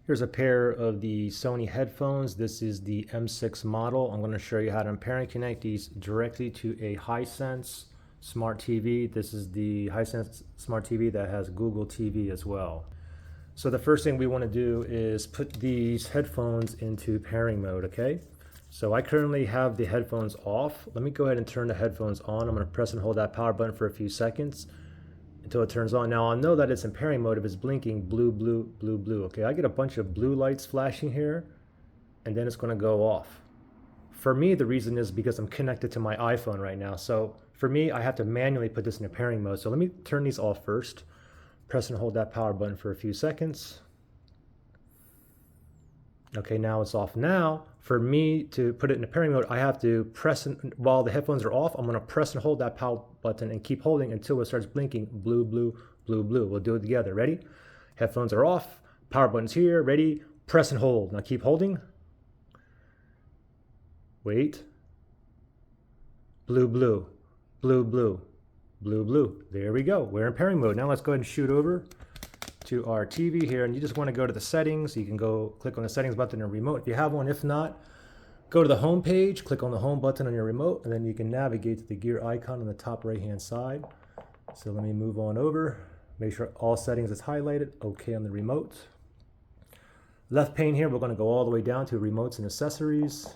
Here's a pair of the Sony headphones. This is the M6 model. I'm going to show you how to pair and connect these directly to a Hisense Smart TV. This is the Hisense Smart TV that has Google TV as well. So the first thing we want to do is put these headphones into pairing mode, okay? So I currently have the headphones off. Let me go ahead and turn the headphones on. I'm going to press and hold that power button for a few seconds until it turns on. Now I'll know that it's in pairing mode if it's blinking blue, blue, blue, blue. Okay, I get a bunch of blue lights flashing here, and then it's going to go off. For me, the reason is because I'm connected to my iPhone right now. So for me, I have to manually put this in a pairing mode. So let me turn these off first. Press and hold that power button for a few seconds. Okay, now it's off. Now, for me to put it in a pairing mode, I have to press, while the headphones are off, I'm going to press and hold that power button and keep holding until it starts blinking blue, blue, blue, blue. We'll do it together. Ready? Headphones are off. Power button's here. Ready? Press and hold. Now keep holding. Wait. Blue, blue, blue, blue, blue, blue. There we go. We're in pairing mode. Now let's go ahead and shoot over to our TV here, and you just want to go to the settings. You can go click on the settings button or remote if you have one. If not, go to the home page, click on the home button on your remote, and then you can navigate to the gear icon on the top right hand side. So let me move on over, make sure all settings is highlighted, okay on the remote. Left pane here, we're going to go all the way down to remotes and accessories.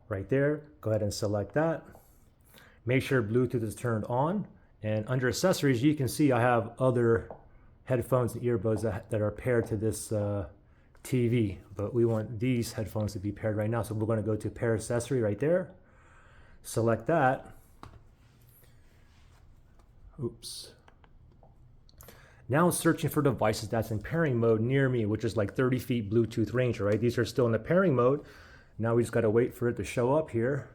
Right there, go ahead and select that. Make sure Bluetooth is turned on, and under accessories you can see I have other headphones and earbuds that are paired to this TV, but we want these headphones to be paired right now. So we're going to go to pair accessory right there, select that. Oops. Now it's searching for devices that's in pairing mode near me, which is like 30 feet Bluetooth range, right? These are still in the pairing mode. Now we just got to wait for it to show up here.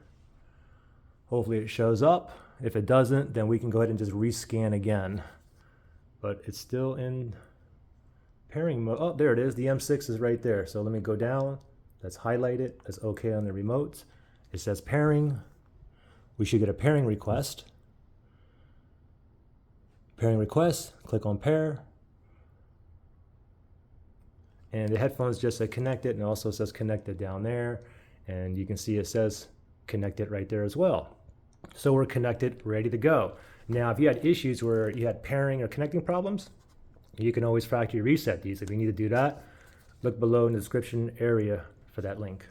Hopefully it shows up. If it doesn't, then we can go ahead and just rescan again. But it's still in pairing mode. Oh, there it is. The M6 is right there. So let me go down. That's highlighted. That's okay on the remote. It says pairing. We should get a pairing request. Pairing request. Click on pair. And the headphones just say connected, and it also says connected down there. And you can see it says connected right there as well. So we're connected, ready to go. Now, if you had issues where you had pairing or connecting problems, you can always factory reset these. If you need to do that, look below in the description area for that link.